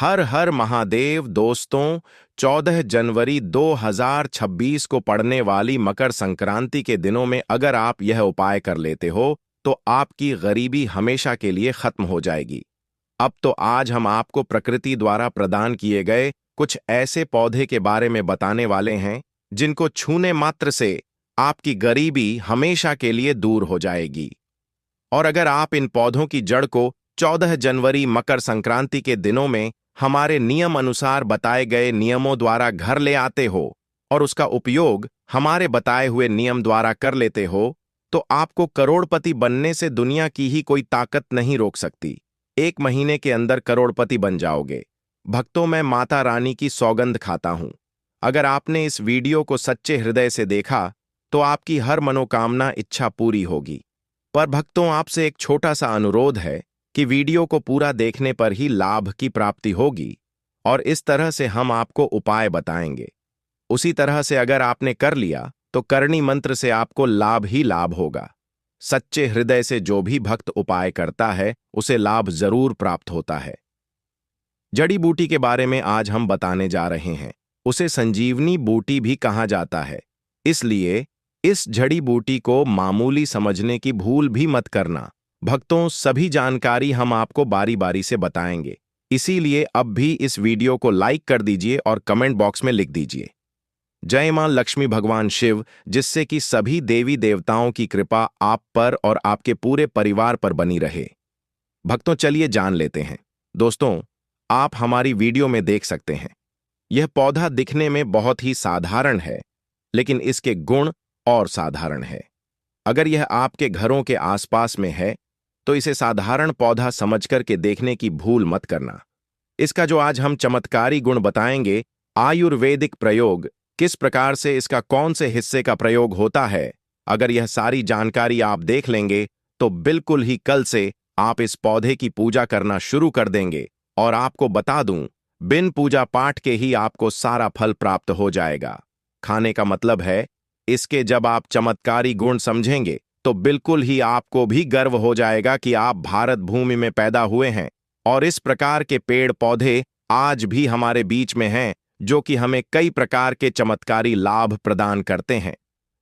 हर हर महादेव दोस्तों। 14 जनवरी 2026 को पड़ने वाली मकर संक्रांति के दिनों में अगर आप यह उपाय कर लेते हो तो आपकी गरीबी हमेशा के लिए खत्म हो जाएगी। अब तो आज हम आपको प्रकृति द्वारा प्रदान किए गए कुछ ऐसे पौधे के बारे में बताने वाले हैं जिनको छूने मात्र से आपकी गरीबी हमेशा के लिए दूर हो जाएगी। और अगर आप इन पौधों की जड़ को 14 जनवरी मकर संक्रांति के दिनों में हमारे नियम अनुसार बताए गए नियमों द्वारा घर ले आते हो और उसका उपयोग हमारे बताए हुए नियम द्वारा कर लेते हो तो आपको करोड़पति बनने से दुनिया की ही कोई ताकत नहीं रोक सकती। 1 महीने के अंदर करोड़पति बन जाओगे। भक्तों, मैं माता रानी की सौगंध खाता हूं। अगर आपने इस वीडियो को सच्चे हृदय से देखा तो आपकी हर मनोकामना इच्छा पूरी होगी। पर भक्तों, आपसे एक छोटा सा अनुरोध है कि वीडियो को पूरा देखने पर ही लाभ की प्राप्ति होगी और इस तरह से हम आपको उपाय बताएंगे। उसी तरह से अगर आपने कर लिया तो करणी मंत्र से आपको लाभ ही लाभ होगा। सच्चे हृदय से जो भी भक्त उपाय करता है उसे लाभ जरूर प्राप्त होता है। जड़ी बूटी के बारे में आज हम बताने जा रहे हैं। उसे संजीवनी बूटी भी कहा जाता है, इसलिए इस जड़ी बूटी को मामूली समझने की भूल भी मत करना। भक्तों, सभी जानकारी हम आपको बारी बारी से बताएंगे, इसीलिए अब भी इस वीडियो को लाइक कर दीजिए और कमेंट बॉक्स में लिख दीजिए जय मां लक्ष्मी भगवान शिव, जिससे कि सभी देवी देवताओं की कृपा आप पर और आपके पूरे परिवार पर बनी रहे। भक्तों, चलिए जान लेते हैं। दोस्तों, आप हमारी वीडियो में देख सकते हैं, यह पौधा दिखने में बहुत ही साधारण है, लेकिन इसके गुण और साधारण है। अगर यह आपके घरों के आसपास में है तो इसे साधारण पौधा समझकर के देखने की भूल मत करना। इसका जो आज हम चमत्कारी गुण बताएंगे, आयुर्वेदिक प्रयोग, किस प्रकार से इसका कौन से हिस्से का प्रयोग होता है, अगर यह सारी जानकारी आप देख लेंगे तो बिल्कुल ही कल से आप इस पौधे की पूजा करना शुरू कर देंगे। और आपको बता दूं, बिन पूजा पाठ के ही आपको सारा फल प्राप्त हो जाएगा। खाने का मतलब है, इसके जब आप चमत्कारी गुण समझेंगे तो बिल्कुल ही आपको भी गर्व हो जाएगा कि आप भारत भूमि में पैदा हुए हैं और इस प्रकार के पेड़ पौधे आज भी हमारे बीच में हैं जो कि हमें कई प्रकार के चमत्कारी लाभ प्रदान करते हैं।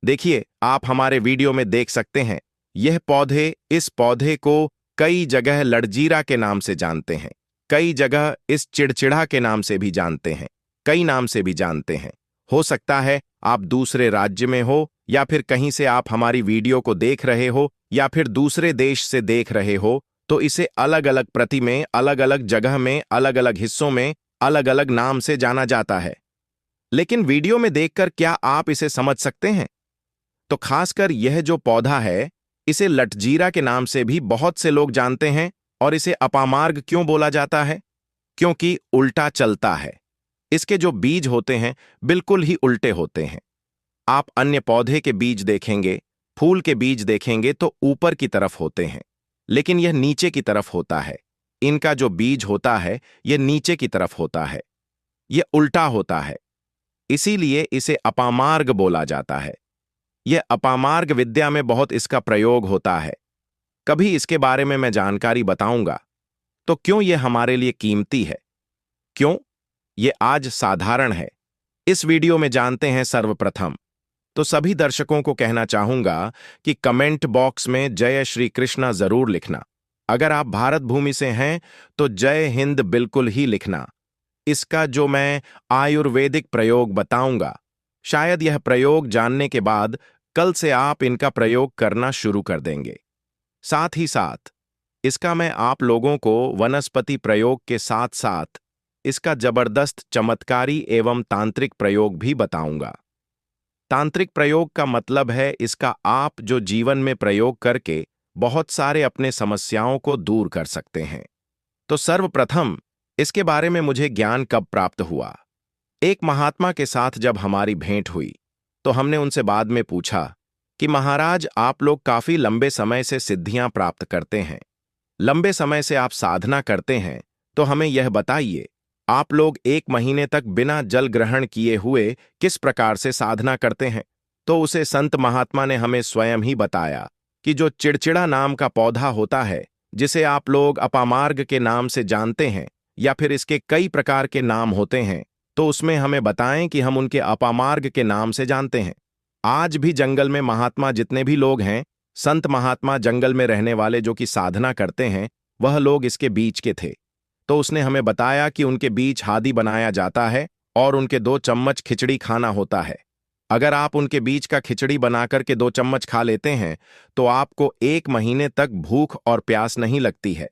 देखिए, आप हमारे वीडियो में देख सकते हैं, इस पौधे को कई जगह लड़जीरा के नाम से जानते हैं, कई जगह इस चिड़चिड़ा के नाम से भी जानते हैं, कई नाम से भी जानते हैं। हो सकता है आप दूसरे राज्य में हो या फिर कहीं से आप हमारी वीडियो को देख रहे हो या फिर दूसरे देश से देख रहे हो, तो इसे अलग अलग प्रति में, अलग अलग जगह में, अलग अलग हिस्सों में अलग अलग नाम से जाना जाता है। लेकिन वीडियो में देखकर क्या आप इसे समझ सकते हैं? तो खासकर यह जो पौधा है, इसे लटजीरा के नाम से भी बहुत से लोग जानते हैं। और इसे अपामार्ग क्यों बोला जाता है? क्योंकि उल्टा चलता है। इसके जो बीज होते हैं बिल्कुल ही उल्टे होते हैं। आप अन्य पौधे के बीज देखेंगे, फूल के बीज देखेंगे तो ऊपर की तरफ होते हैं, लेकिन यह नीचे की तरफ होता है। इनका जो बीज होता है यह नीचे की तरफ होता है, यह उल्टा होता है, इसीलिए इसे अपामार्ग बोला जाता है। यह अपामार्ग विद्या में बहुत इसका प्रयोग होता है। कभी इसके बारे में मैं जानकारी बताऊंगा। तो क्यों यह हमारे लिए कीमती है, क्यों यह आज साधारण है, इस वीडियो में जानते हैं। सर्वप्रथम तो सभी दर्शकों को कहना चाहूंगा कि कमेंट बॉक्स में जय श्री कृष्णा जरूर लिखना। अगर आप भारत भूमि से हैं तो जय हिंद बिल्कुल ही लिखना। इसका जो मैं आयुर्वेदिक प्रयोग बताऊंगा, शायद यह प्रयोग जानने के बाद कल से आप इनका प्रयोग करना शुरू कर देंगे। साथ ही साथ इसका मैं आप लोगों को वनस्पति प्रयोग के साथ साथ इसका जबरदस्त चमत्कारी एवं तांत्रिक प्रयोग भी बताऊंगा। तांत्रिक प्रयोग का मतलब है इसका आप जो जीवन में प्रयोग करके बहुत सारे अपने समस्याओं को दूर कर सकते हैं। तो सर्वप्रथम इसके बारे में मुझे ज्ञान कब प्राप्त हुआ? एक महात्मा के साथ जब हमारी भेंट हुई तो हमने उनसे बाद में पूछा कि महाराज, आप लोग काफी लंबे समय से सिद्धियां प्राप्त करते हैं, लंबे समय से आप साधना करते हैं, तो हमें यह बताइए, आप लोग 1 महीने तक बिना जल ग्रहण किए हुए किस प्रकार से साधना करते हैं? तो उसे संत महात्मा ने हमें स्वयं ही बताया कि जो चिड़चिड़ा नाम का पौधा होता है, जिसे आप लोग अपामार्ग के नाम से जानते हैं, या फिर इसके कई प्रकार के नाम होते हैं, तो उसमें हमें बताएं कि हम उनके अपामार्ग के नाम से जानते हैं। आज भी जंगल में महात्मा जितने भी लोग हैं, संत महात्मा जंगल में रहने वाले जो कि साधना करते हैं, वह लोग इसके बीच के थे। तो उसने हमें बताया कि उनके बीच हादी बनाया जाता है और उनके 2 चम्मच खिचड़ी खाना होता है। अगर आप उनके बीच का खिचड़ी बनाकर के 2 चम्मच खा लेते हैं तो आपको 1 महीने तक भूख और प्यास नहीं लगती है।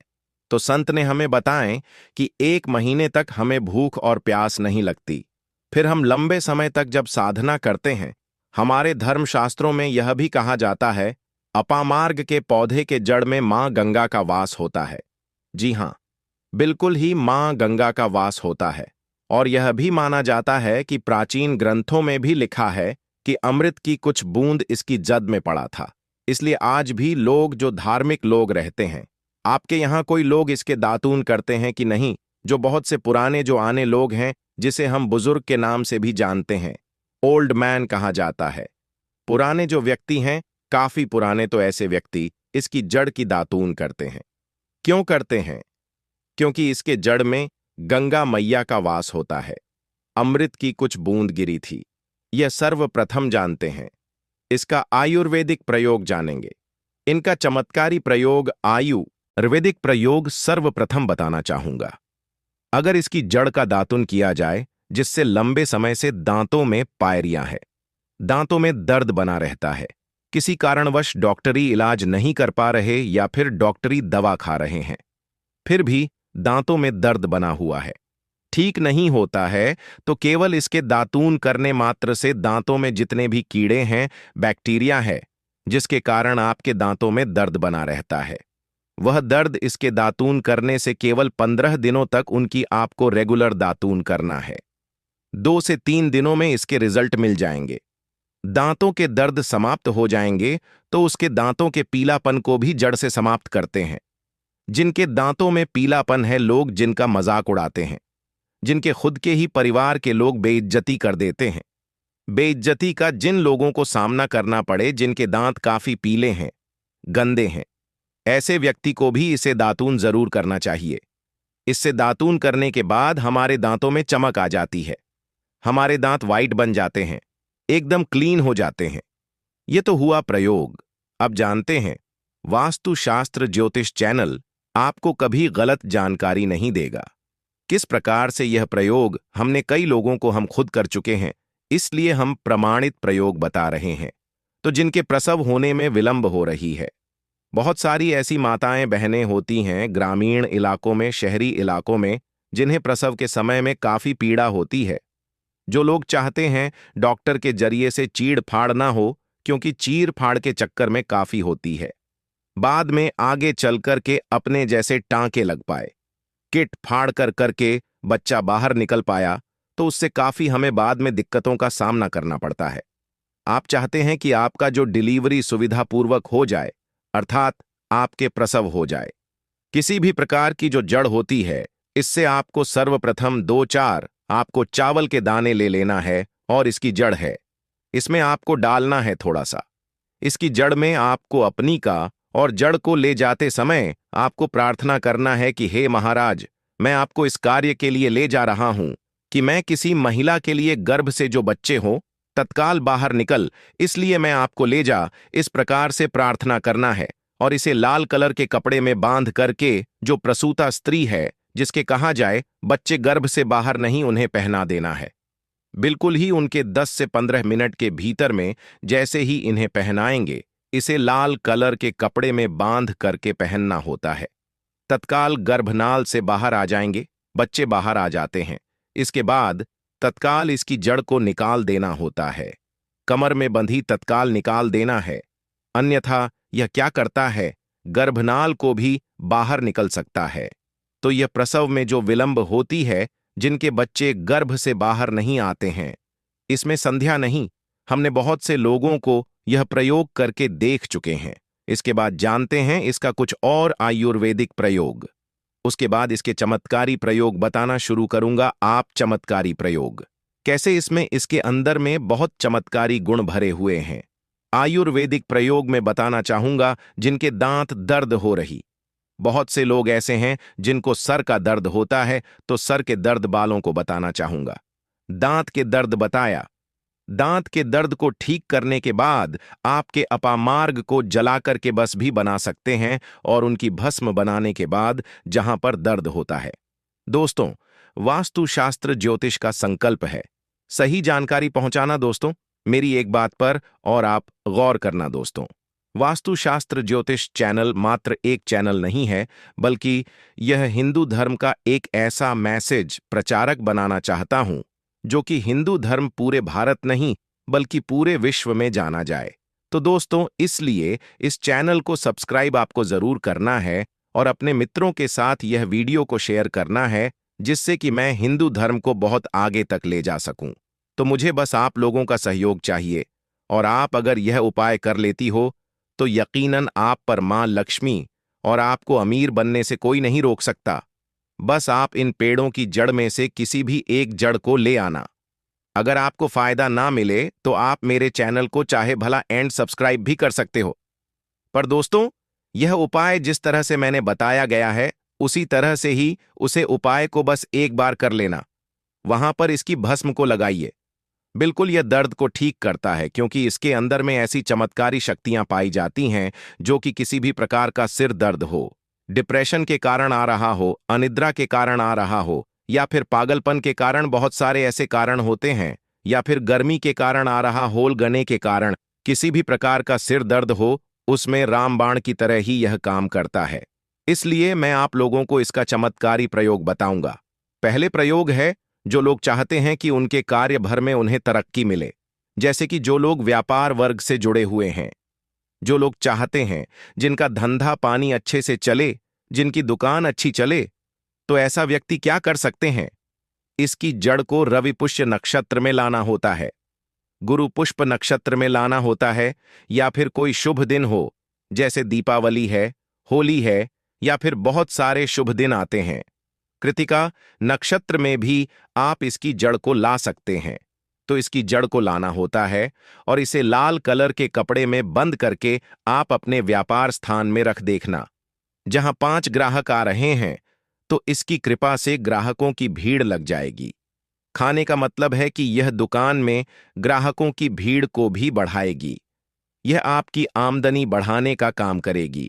तो संत ने हमें बताएं कि 1 महीने तक हमें भूख और प्यास नहीं लगती। फिर हम लंबे समय तक जब साधना करते हैं, हमारे धर्मशास्त्रों में यह भी कहा जाता है, अपामार्ग के पौधे के जड़ में मां गंगा का वास होता है। जी हां, बिल्कुल ही मां गंगा का वास होता है। और यह भी माना जाता है कि प्राचीन ग्रंथों में भी लिखा है कि अमृत की कुछ बूंद इसकी जद में पड़ा था। इसलिए आज भी लोग जो धार्मिक लोग रहते हैं, आपके यहां कोई लोग इसके दातून करते हैं कि नहीं? जो बहुत से पुराने जो आने लोग हैं, जिसे हम बुजुर्ग के नाम से भी जानते हैं, ओल्ड मैन कहा जाता है। पुराने जो व्यक्ति हैं, काफी पुराने, तो ऐसे व्यक्ति इसकी जड़ की दातून करते हैं। क्यों करते हैं? क्योंकि इसके जड़ में गंगा मैया का वास होता है। अमृत की कुछ बूंद गिरी थी। यह सर्वप्रथम जानते हैं। इसका आयुर्वेदिक प्रयोग जानेंगे। इनका चमत्कारी प्रयोग आयुर्वेदिक प्रयोग सर्वप्रथम बताना चाहूंगा। अगर इसकी जड़ का दातुन किया जाए, जिससे लंबे समय से दांतों में पायरियां है, दांतों में दर्द बना रहता है, किसी कारणवश डॉक्टरी इलाज नहीं कर पा रहे या फिर डॉक्टरी दवा खा रहे हैं, फिर भी दांतों में दर्द बना हुआ है, ठीक नहीं होता है, तो केवल इसके दातून करने मात्र से दांतों में जितने भी कीड़े हैं, बैक्टीरिया है, जिसके कारण आपके दांतों में दर्द बना रहता है, वह दर्द इसके दातून करने से केवल 15 दिनों तक उनकी आपको रेगुलर दातून करना है। 2 से 3 दिनों में इसके रिजल्ट मिल जाएंगे। दांतों के दर्द समाप्त हो जाएंगे तो उसके दांतों के पीलापन को भी जड़ से समाप्त करते हैं। जिनके दांतों में पीलापन है, लोग जिनका मजाक उड़ाते हैं, जिनके खुद के ही परिवार के लोग बेइज्जती कर देते हैं, बेइज्जती का जिन लोगों को सामना करना पड़े, जिनके दांत काफी पीले हैं, गंदे हैं, ऐसे व्यक्ति को भी इसे दातून जरूर करना चाहिए। इससे दातून करने के बाद हमारे दांतों में चमक आ जाती है, हमारे दांत वाइट बन जाते हैं, एकदम क्लीन हो जाते हैं। यह तो हुआ प्रयोग। अब जानते हैं, वास्तुशास्त्र ज्योतिष चैनल आपको कभी गलत जानकारी नहीं देगा। किस प्रकार से यह प्रयोग हमने कई लोगों को हम खुद कर चुके हैं, इसलिए हम प्रमाणित प्रयोग बता रहे हैं। तो जिनके प्रसव होने में विलंब हो रही है, बहुत सारी ऐसी माताएं बहनें होती हैं ग्रामीण इलाकों में, शहरी इलाकों में, जिन्हें प्रसव के समय में काफी पीड़ा होती है, जो लोग चाहते हैं डॉक्टर के जरिए से चीड़ फाड़ ना हो, क्योंकि चीर फाड़ के चक्कर में काफी होती है, बाद में आगे चल कर के अपने जैसे टांके लग पाए, किट फाड़ कर करके बच्चा बाहर निकल पाया, तो उससे काफी हमें बाद में दिक्कतों का सामना करना पड़ता है। आप चाहते हैं कि आपका जो डिलीवरी सुविधापूर्वक हो जाए, अर्थात आपके प्रसव हो जाए। किसी भी प्रकार की जो जड़ होती है, इससे आपको सर्वप्रथम 2-4 आपको चावल के दाने ले लेना है, और इसकी जड़ है, इसमें आपको डालना है थोड़ा सा। इसकी जड़ में आपको अपनी का, और जड़ को ले जाते समय आपको प्रार्थना करना है कि हे महाराज, मैं आपको इस कार्य के लिए ले जा रहा हूं कि मैं किसी महिला के लिए गर्भ से जो बच्चे हों तत्काल बाहर निकल, इसलिए मैं आपको ले जा, इस प्रकार से प्रार्थना करना है। और इसे लाल कलर के कपड़े में बांध करके जो प्रसूता स्त्री है, जिसके कहा जाए बच्चे गर्भ से बाहर नहीं, उन्हें पहना देना है। बिल्कुल ही उनके 10 से 15 मिनट के भीतर में जैसे ही इन्हें पहनाएंगे, इसे लाल कलर के कपड़े में बांध करके पहनना होता है। तत्काल गर्भनाल से बाहर आ जाएंगे, बच्चे बाहर आ जाते हैं। इसके बाद तत्काल इसकी जड़ को निकाल देना होता है, कमर में बंधी तत्काल निकाल देना है, अन्यथा यह क्या करता है, गर्भनाल को भी बाहर निकल सकता है। तो यह प्रसव में जो विलंब होती है, जिनके बच्चे गर्भ से बाहर नहीं आते हैं, इसमें संध्या नहीं, हमने बहुत से लोगों को यह प्रयोग करके देख चुके हैं। इसके बाद जानते हैं इसका कुछ और आयुर्वेदिक प्रयोग। उसके बाद इसके चमत्कारी प्रयोग बताना शुरू करूंगा। आप चमत्कारी प्रयोग कैसे, इसमें इसके अंदर में बहुत चमत्कारी गुण भरे हुए हैं। आयुर्वेदिक प्रयोग में बताना चाहूंगा, जिनके दांत दर्द हो रही, बहुत से लोग ऐसे हैं जिनको सर का दर्द होता है, तो सर के दर्द बालों को बताना चाहूंगा। दांत के दर्द बताया। दांत के दर्द को ठीक करने के बाद आपके अपामार्ग को जलाकर के बस भी बना सकते हैं और उनकी भस्म बनाने के बाद जहां पर दर्द होता है। दोस्तों, वास्तुशास्त्र ज्योतिष का संकल्प है सही जानकारी पहुंचाना। दोस्तों, मेरी एक बात पर और आप गौर करना। दोस्तों, वास्तुशास्त्र ज्योतिष चैनल मात्र एक चैनल नहीं है, बल्कि यह हिंदू धर्म का एक ऐसा मैसेज प्रचारक बनाना चाहता हूं जो कि हिंदू धर्म पूरे भारत नहीं बल्कि पूरे विश्व में जाना जाए। तो दोस्तों, इसलिए इस चैनल को सब्सक्राइब आपको जरूर करना है और अपने मित्रों के साथ यह वीडियो को शेयर करना है, जिससे कि मैं हिंदू धर्म को बहुत आगे तक ले जा सकूं। तो मुझे बस आप लोगों का सहयोग चाहिए, और आप अगर यह उपाय कर लेती हो तो यकीनन आप पर मां लक्ष्मी और आपको अमीर बनने से कोई नहीं रोक सकता। बस आप इन पेड़ों की जड़ में से किसी भी एक जड़ को ले आना। अगर आपको फायदा ना मिले तो आप मेरे चैनल को चाहे भला एंड सब्सक्राइब भी कर सकते हो। पर दोस्तों, यह उपाय जिस तरह से मैंने बताया गया है उसी तरह से ही उसे उपाय को बस एक बार कर लेना। वहां पर इसकी भस्म को लगाइए। बिल्कुल यह दर्द को ठीक करता है, क्योंकि इसके अंदर में ऐसी चमत्कारी शक्तियां पाई जाती हैं जो कि किसी भी प्रकार का सिर दर्द हो, डिप्रेशन के कारण आ रहा हो, अनिद्रा के कारण आ रहा हो, या फिर पागलपन के कारण, बहुत सारे ऐसे कारण होते हैं, या फिर गर्मी के कारण आ रहा होल गने के कारण किसी भी प्रकार का सिर दर्द हो, उसमें रामबाण की तरह ही यह काम करता है। इसलिए मैं आप लोगों को इसका चमत्कारी प्रयोग बताऊंगा। पहले प्रयोग है जो लोग चाहते हैं कि उनके कार्य भर में उन्हें तरक्की मिले, जैसे कि जो लोग व्यापार वर्ग से जुड़े हुए हैं, जो लोग चाहते हैं जिनका धंधा पानी अच्छे से चले, जिनकी दुकान अच्छी चले, तो ऐसा व्यक्ति क्या कर सकते हैं? इसकी जड़ को रवि पुष्य नक्षत्र में लाना होता है, गुरु पुष्प नक्षत्र में लाना होता है, या फिर कोई शुभ दिन हो, जैसे दीपावली है, होली है, या फिर बहुत सारे शुभ दिन आते हैं। कृतिका नक्षत्र में भी आप इसकी जड़ को ला सकते हैं। तो इसकी जड़ को लाना होता है और इसे लाल कलर के कपड़े में बंद करके आप अपने व्यापार स्थान में रख देखना। जहां 5 ग्राहक आ रहे हैं तो इसकी कृपा से ग्राहकों की भीड़ लग जाएगी। खाने का मतलब है कि यह दुकान में ग्राहकों की भीड़ को भी बढ़ाएगी। यह आपकी आमदनी बढ़ाने का काम करेगी।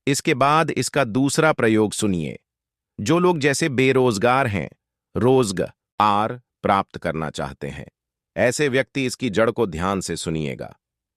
इसके बाद इसका दूसरा प्रयोग सुनिए। जो लोग जैसे बेरोजगार हैं, रोजगार प्राप्त करना चाहते हैं, ऐसे व्यक्ति इसकी जड़ को ध्यान से सुनिएगा।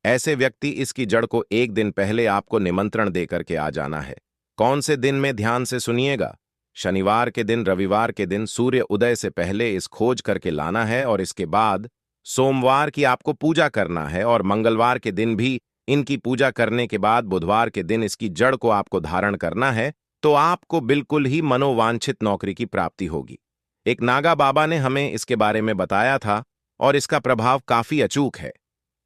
ऐसे व्यक्ति इसकी जड़ को एक दिन पहले आपको निमंत्रण देकर के आ जाना है। कौन से दिन में ध्यान से सुनिएगा? शनिवार के दिन, रविवार के दिन सूर्य उदय से पहले इस खोज करके लाना है, और इसके बाद सोमवार की आपको पूजा करना है, और मंगलवार के दिन भी इनकी पूजा करने के बाद बुधवार के दिन इसकी जड़ को आपको धारण करना है। तो आपको बिल्कुल ही मनोवांछित नौकरी की प्राप्ति होगी। एक नागा बाबा ने हमें इसके बारे में बताया था और इसका प्रभाव काफी अचूक है।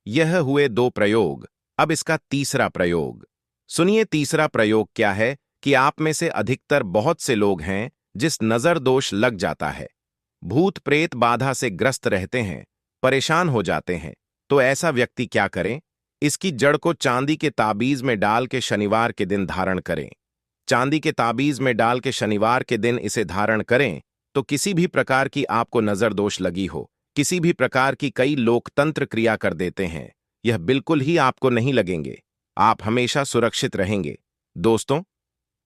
यह हुए 2 प्रयोग। अब इसका तीसरा प्रयोग सुनिए। तीसरा प्रयोग क्या है कि आप में से अधिकतर बहुत से लोग हैं जिस नजर दोष लग जाता है, भूत प्रेत बाधा से ग्रस्त रहते हैं, परेशान हो जाते हैं। तो ऐसा व्यक्ति क्या करें? इसकी जड़ को चांदी के ताबीज में डाल के शनिवार के दिन धारण करें। चांदी के ताबीज में डाल के शनिवार के दिन इसे धारण करें तो किसी भी प्रकार की आपको नजर दोष लगी हो, किसी भी प्रकार की, कई लोकतंत्र क्रिया कर देते हैं, यह बिल्कुल ही आपको नहीं लगेंगे। आप हमेशा सुरक्षित रहेंगे। दोस्तों,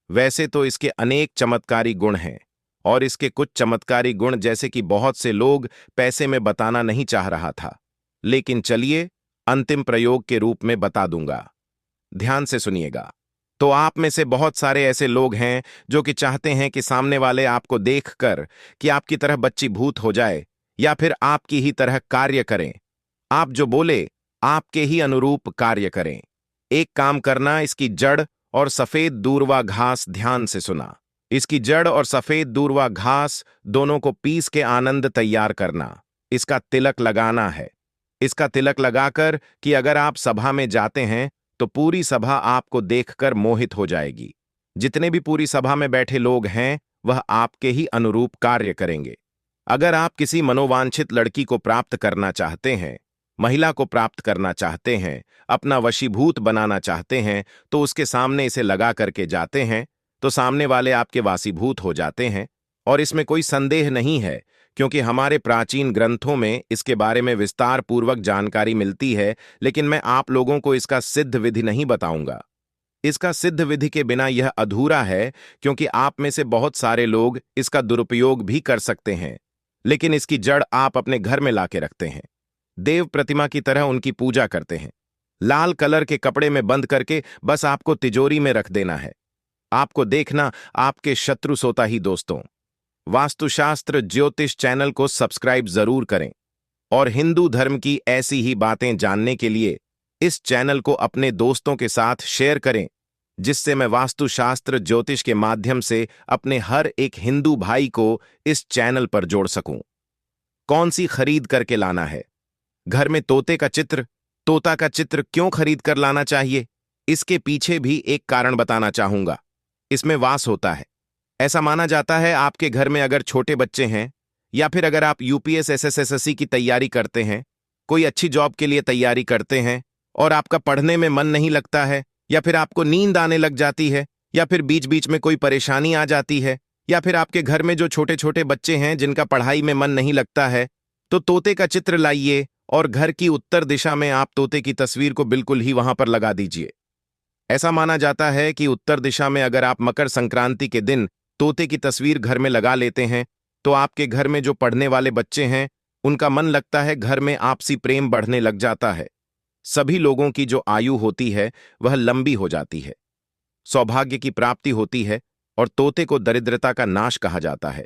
वैसे तो इसके अनेक चमत्कारी गुण हैं, और इसके कुछ चमत्कारी गुण जैसे कि बहुत से लोग पैसे में बताना नहीं चाह रहा था, लेकिन चलिए अंतिम प्रयोग के रूप में बता दूंगा। ध्यान से सुनिएगा। तो आप में से बहुत सारे ऐसे लोग हैं जो कि चाहते हैं कि सामने वाले आपको देखकर कि आपकी तरह बच्ची भूत हो जाए, या फिर आपकी ही तरह कार्य करें। आप जो बोले आपके ही अनुरूप कार्य करें। एक काम करना, इसकी जड़ और सफेद दूर्वा घास ध्यान से सुना। इसकी जड़ और सफेद दूर्वा घास दोनों को पीस के आनंद तैयार करना। इसका तिलक लगाना है। इसका तिलक लगाकर कि अगर आप सभा में जाते हैं तो पूरी सभा आपको देखकर मोहित हो जाएगी। जितने भी पूरी सभा में बैठे लोग हैं वह आपके ही अनुरूप कार्य करेंगे। अगर आप किसी मनोवांछित लड़की को प्राप्त करना चाहते हैं, महिला को प्राप्त करना चाहते हैं, अपना वशीभूत बनाना चाहते हैं, तो उसके सामने इसे लगा करके जाते हैं तो सामने वाले आपके वासीभूत हो जाते हैं। और इसमें कोई संदेह नहीं है, क्योंकि हमारे प्राचीन ग्रंथों में इसके बारे में विस्तार पूर्वक जानकारी मिलती है। लेकिन मैं आप लोगों को इसका सिद्ध विधि नहीं बताऊंगा। इसका सिद्ध विधि के बिना यह अधूरा है, क्योंकि आप में से बहुत सारे लोग इसका दुरुपयोग भी कर सकते हैं। लेकिन इसकी जड़ आप अपने घर में लाके रखते हैं। देव प्रतिमा की तरह उनकी पूजा करते हैं। लाल कलर के कपड़े में बंद करके बस आपको तिजोरी में रख देना है। आपको देखना आपके शत्रु सोता ही। दोस्तों, वास्तुशास्त्र ज्योतिष चैनल को सब्सक्राइब जरूर करें और हिंदू धर्म की ऐसी ही बातें जानने के लिए इस चैनल को अपने दोस्तों के साथ शेयर करें, जिससे मैं वास्तुशास्त्र ज्योतिष के माध्यम से अपने हर एक हिंदू भाई को इस चैनल पर जोड़ सकूं। कौन सी खरीद करके लाना है? घर में तोते का चित्र, तोता का चित्र क्यों खरीद कर लाना चाहिए? इसके पीछे भी एक कारण बताना चाहूंगा। इसमें वास होता है। ऐसा माना जाता है आपके घर में अगर छोटे बच्चे हैं, या फिर अगर आप यूपीएस एसएससी की तैयारी करते हैं, कोई अच्छी जॉब के लिए तैयारी करते हैं और आपका पढ़ने में मन नहीं लगता है, या फिर आपको नींद आने लग जाती है, या फिर बीच बीच में कोई परेशानी आ जाती है, या फिर आपके घर में जो छोटे छोटे बच्चे हैं जिनका पढ़ाई में मन नहीं लगता है, तो तोते का चित्र लाइए और घर की उत्तर दिशा में आप तोते की तस्वीर को बिल्कुल ही वहां पर लगा दीजिए। ऐसा माना जाता है कि उत्तर दिशा में अगर आप मकर संक्रांति के दिन तोते की तस्वीर घर में लगा लेते हैं, तो आपके घर में जो पढ़ने वाले बच्चे हैं उनका मन लगता है, घर में आपसी प्रेम बढ़ने लग जाता है। सभी लोगों की जो आयु होती है वह लंबी हो जाती है, सौभाग्य की प्राप्ति होती है, और तोते को दरिद्रता का नाश कहा जाता है।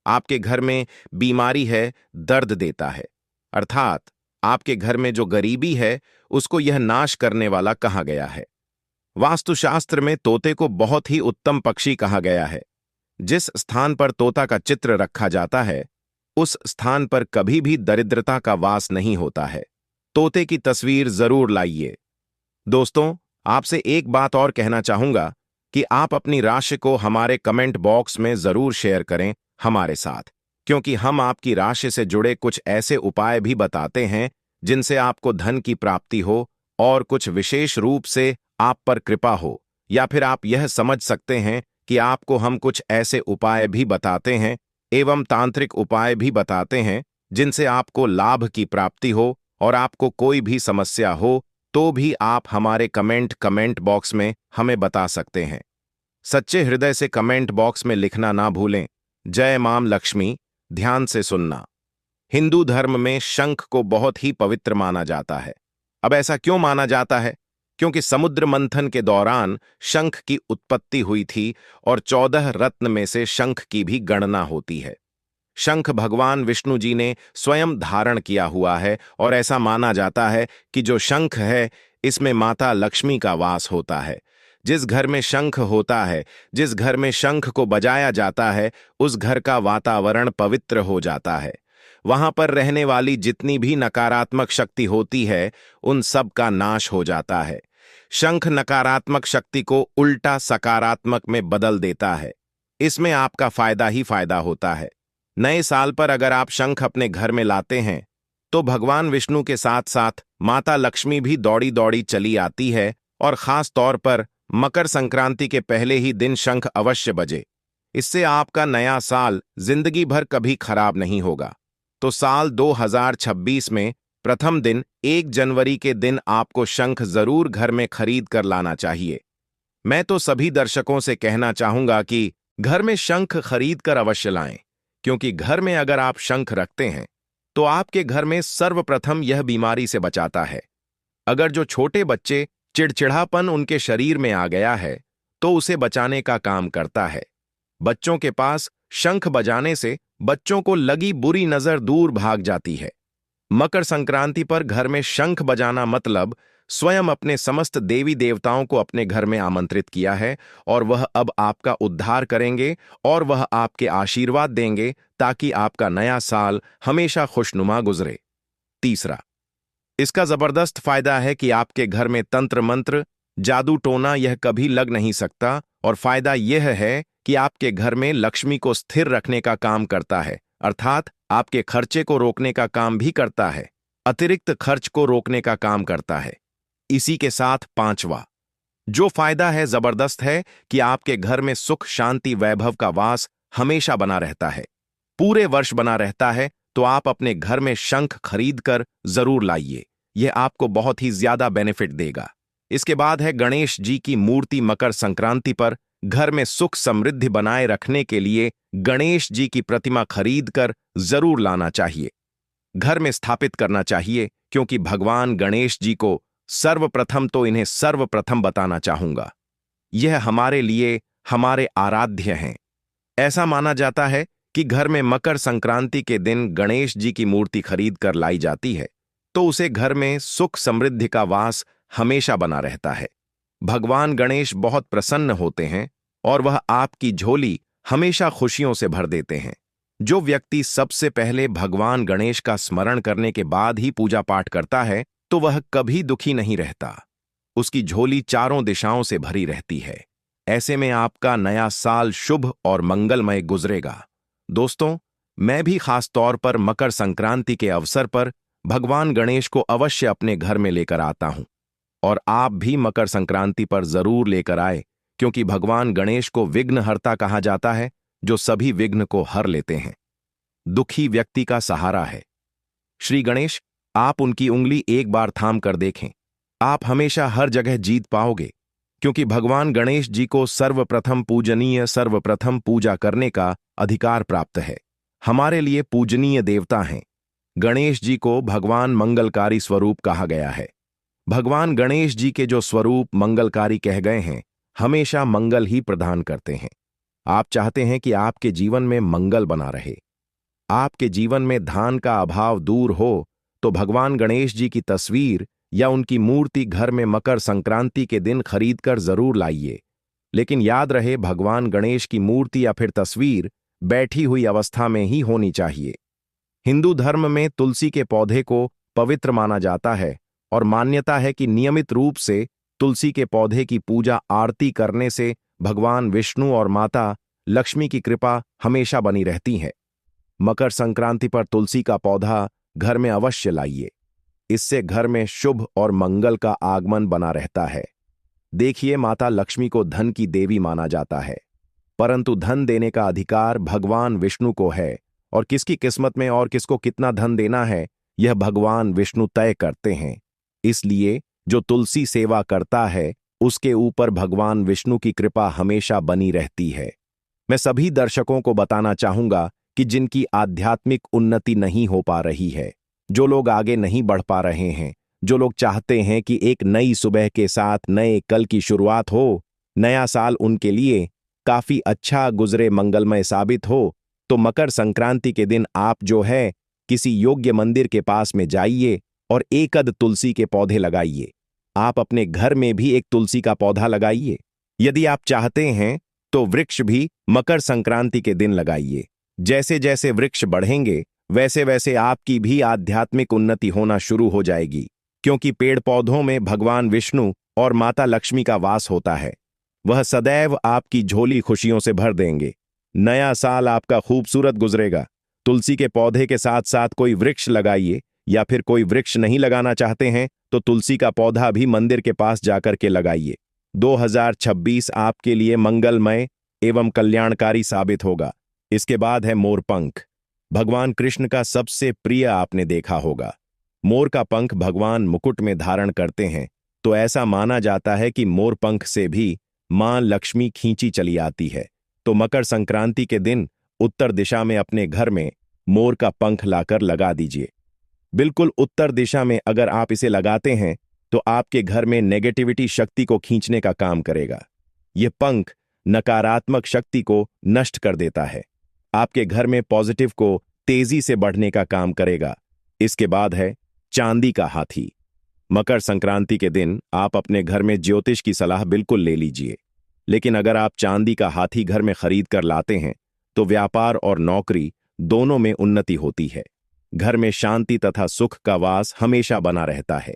आपके घर में बीमारी है, दर्द देता है, अर्थात आपके घर में जो गरीबी है उसको यह नाश करने वाला कहा गया है। वास्तुशास्त्र में तोते को बहुत ही उत्तम पक्षी कहा गया है। जिस स्थान पर तोता का चित्र रखा जाता है उस स्थान पर कभी भी दरिद्रता का वास नहीं होता है। तोते की तस्वीर जरूर लाइए। दोस्तों, आपसे एक बात और कहना चाहूंगा कि आप अपनी राशि को हमारे कमेंट बॉक्स में जरूर शेयर करें हमारे साथ, क्योंकि हम आपकी राशि से जुड़े कुछ ऐसे उपाय भी बताते हैं जिनसे आपको धन की प्राप्ति हो और कुछ विशेष रूप से आप पर कृपा हो। या फिर आप यह समझ सकते हैं कि आपको हम कुछ ऐसे उपाय भी बताते हैं एवं तांत्रिक उपाय भी बताते हैं जिनसे आपको लाभ की प्राप्ति हो, और आपको कोई भी समस्या हो तो भी आप हमारे कमेंट बॉक्स में हमें बता सकते हैं। सच्चे हृदय से कमेंट बॉक्स में लिखना ना भूलें। जय मां लक्ष्मी। ध्यान से सुनना। हिंदू धर्म में शंख को बहुत ही पवित्र माना जाता है। अब ऐसा क्यों माना जाता है? क्योंकि समुद्र मंथन के दौरान शंख की उत्पत्ति हुई थी और 14 रत्न में से शंख की भी गणना होती है। शंख भगवान विष्णु जी ने स्वयं धारण किया हुआ है, और ऐसा माना जाता है कि जो शंख है इसमें माता लक्ष्मी का वास होता है। जिस घर में शंख होता है, जिस घर में शंख को बजाया जाता है, उस घर का वातावरण पवित्र हो जाता है। वहां पर रहने वाली जितनी भी नकारात्मक शक्ति होती है उन सब का नाश हो जाता है। शंख नकारात्मक शक्ति को उल्टा सकारात्मक में बदल देता है। इसमें आपका फायदा ही फायदा होता है। नए साल पर अगर आप शंख अपने घर में लाते हैं तो भगवान विष्णु के साथ साथ माता लक्ष्मी भी दौड़ी दौड़ी चली आती है, और खास तौर पर मकर संक्रांति के पहले ही दिन शंख अवश्य बजे। इससे आपका नया साल जिंदगी भर कभी खराब नहीं होगा। तो साल 2026 में प्रथम दिन 1 जनवरी के दिन आपको शंख जरूर घर में खरीद कर लाना चाहिए। मैं तो सभी दर्शकों से कहना चाहूंगा कि घर में शंख खरीद कर अवश्य लाएं, क्योंकि घर में अगर आप शंख रखते हैं तो आपके घर में सर्वप्रथम यह बीमारी से बचाता है। अगर जो छोटे बच्चे चिड़चिड़ापन उनके शरीर में आ गया है तो उसे बचाने का काम करता है। बच्चों के पास शंख बजाने से बच्चों को लगी बुरी नजर दूर भाग जाती है। मकर संक्रांति पर घर में शंख बजाना मतलब स्वयं अपने समस्त देवी देवताओं को अपने घर में आमंत्रित किया है, और वह अब आपका उद्धार करेंगे और वह आपके आशीर्वाद देंगे ताकि आपका नया साल हमेशा खुशनुमा गुजरे। तीसरा, इसका जबरदस्त फायदा है कि आपके घर में तंत्र मंत्र, जादू टोना यह कभी लग नहीं सकता, और फायदा यह है कि आपके घर में लक्ष्मी को स्थिर रखने का काम करता है, अर्थात आपके खर्चे को रोकने का काम भी करता है, अतिरिक्त खर्च को रोकने का काम करता है। इसी के साथ पांचवा, जो फायदा है जबरदस्त है कि आपके घर में सुख शांति वैभव का वास हमेशा बना रहता है, पूरे वर्ष बना रहता है। तो आप अपने घर में शंख खरीद कर जरूर लाइए, यह आपको बहुत ही ज्यादा बेनिफिट देगा। इसके बाद है गणेश जी की मूर्ति। मकर संक्रांति पर घर में सुख समृद्धि बनाए रखने के लिए गणेश जी की प्रतिमा खरीद कर जरूर लाना चाहिए, घर में स्थापित करना चाहिए, क्योंकि भगवान गणेश जी को सर्वप्रथम तो इन्हें सर्वप्रथम बताना चाहूंगा, यह हमारे लिए हमारे आराध्य हैं। ऐसा माना जाता है कि घर में मकर संक्रांति के दिन गणेश जी की मूर्ति खरीद कर लाई जाती है तो उसे घर में सुख समृद्धि का वास हमेशा बना रहता है। भगवान गणेश बहुत प्रसन्न होते हैं और वह आपकी झोली हमेशा खुशियों से भर देते हैं। जो व्यक्ति सबसे पहले भगवान गणेश का स्मरण करने के बाद ही पूजा पाठ करता है तो वह कभी दुखी नहीं रहता, उसकी झोली चारों दिशाओं से भरी रहती है। ऐसे में आपका नया साल शुभ और मंगलमय गुजरेगा। दोस्तों, मैं भी खास तौर पर मकर संक्रांति के अवसर पर भगवान गणेश को अवश्य अपने घर में लेकर आता हूं, और आप भी मकर संक्रांति पर जरूर लेकर आए, क्योंकि भगवान गणेश को विघ्नहर्ता कहा जाता है, जो सभी विघ्न को हर लेते हैं, दुखी व्यक्ति का सहारा है। श्री गणेश, आप उनकी उंगली एक बार थाम कर देखें, आप हमेशा हर जगह जीत पाओगे, क्योंकि भगवान गणेश जी को सर्वप्रथम पूजनीय सर्वप्रथम पूजा करने का अधिकार प्राप्त है। हमारे लिए पूजनीय देवता हैं। गणेश जी को भगवान मंगलकारी स्वरूप कहा गया है। भगवान गणेश जी के जो स्वरूप मंगलकारी कह गए हैं, हमेशा मंगल ही प्रदान करते हैं। आप चाहते हैं कि आपके जीवन में मंगल बना रहे, आपके जीवन में धन का अभाव दूर हो, तो भगवान गणेश जी की तस्वीर या उनकी मूर्ति घर में मकर संक्रांति के दिन खरीदकर जरूर लाइए। लेकिन याद रहे, भगवान गणेश की मूर्ति या फिर तस्वीर बैठी हुई अवस्था में ही होनी चाहिए। हिंदू धर्म में तुलसी के पौधे को पवित्र माना जाता है और मान्यता है कि नियमित रूप से तुलसी के पौधे की पूजा आरती करने से भगवान विष्णु और माता लक्ष्मी की कृपा हमेशा बनी रहती है। मकर संक्रांति पर तुलसी का पौधा घर में अवश्य लाइए, इससे घर में शुभ और मंगल का आगमन बना रहता है। देखिए, माता लक्ष्मी को धन की देवी माना जाता है, परंतु धन देने का अधिकार भगवान विष्णु को है, और किसकी किस्मत में और किसको कितना धन देना है यह भगवान विष्णु तय करते हैं। इसलिए जो तुलसी सेवा करता है उसके ऊपर भगवान विष्णु की कृपा हमेशा बनी रहती है। मैं सभी दर्शकों को बताना चाहूंगा कि जिनकी आध्यात्मिक उन्नति नहीं हो पा रही है, जो लोग आगे नहीं बढ़ पा रहे हैं, जो लोग चाहते हैं कि एक नई सुबह के साथ नए कल की शुरुआत हो, नया साल उनके लिए काफी अच्छा गुजरे, मंगलमय साबित हो, तो मकर संक्रांति के दिन आप जो है किसी योग्य मंदिर के पास में जाइए और एकद तुलसी के पौधे लगाइए। आप अपने घर में भी एक तुलसी का पौधा लगाइए। यदि आप चाहते हैं तो वृक्ष भी मकर संक्रांति के दिन लगाइए। जैसे जैसे वृक्ष बढ़ेंगे वैसे वैसे आपकी भी आध्यात्मिक उन्नति होना शुरू हो जाएगी, क्योंकि पेड़ पौधों में भगवान विष्णु और माता लक्ष्मी का वास होता है। वह सदैव आपकी झोली खुशियों से भर देंगे। नया साल आपका खूबसूरत गुजरेगा। तुलसी के पौधे के साथ साथ कोई वृक्ष लगाइए, या फिर कोई वृक्ष नहीं लगाना चाहते हैं तो तुलसी का पौधा भी मंदिर के पास जाकर के लगाइए। 2026 आपके लिए मंगलमय एवं कल्याणकारी साबित होगा। इसके बाद है मोरपंख। भगवान कृष्ण का सबसे प्रिय आपने देखा होगा। मोर का पंख भगवान मुकुट में धारण करते हैं, तो ऐसा माना जाता है कि मोरपंख से भी मां लक्ष्मी खींची चली आती है। तो मकर संक्रांति के दिन उत्तर दिशा में अपने घर में मोर का पंख लाकर लगा दीजिए। बिल्कुल उत्तर दिशा में अगर आप इसे लगाते हैं तो आपके घर में नेगेटिविटी शक्ति को खींचने का काम करेगा। यह पंख नकारात्मक शक्ति को नष्ट कर देता है, आपके घर में पॉजिटिव को तेजी से बढ़ने का काम करेगा। इसके बाद है चांदी का हाथी। मकर संक्रांति के दिन आप अपने घर में ज्योतिष की सलाह बिल्कुल ले लीजिए, लेकिन अगर आप चांदी का हाथी घर में खरीद कर लाते हैं तो व्यापार और नौकरी दोनों में उन्नति होती है। घर में शांति तथा सुख का वास हमेशा बना रहता है।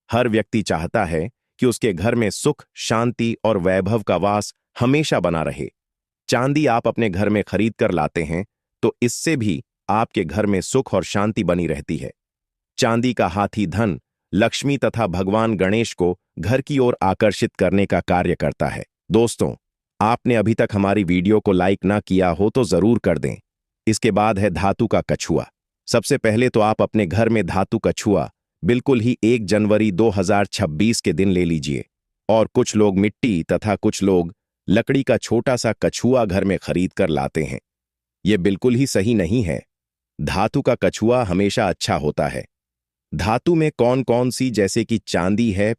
हर व्यक्ति चाहता है कि उसके घर में सुख, शांति और वैभव का वास हमेशा बना रहे। चांदी आप अपने घर में खरीद कर लाते हैं तो इससे भी आपके घर में सुख और शांति बनी रहती है। चांदी का हाथी धन लक्ष्मी तथा भगवान गणेश को घर की ओर आकर्षित करने का कार्य करता है। दोस्तों, आपने अभी तक हमारी वीडियो को लाइक ना किया हो तो जरूर कर दें। इसके बाद है धातु का कछुआ। सबसे पहले तो आप अपने घर में धातु कछुआ बिल्कुल ही 1 जनवरी 2026 के दिन ले लीजिए। और कुछ लोग मिट्टी तथा कुछ लोग लकड़ी का छोटा सा कछुआ घर में खरीद कर लाते हैं। ये बिल्कुल ही सही नहीं है। धातु का कछुआ हमेशा अच्छा होता है। धातु में कौन कौन सी, जैसे कि चांदी है,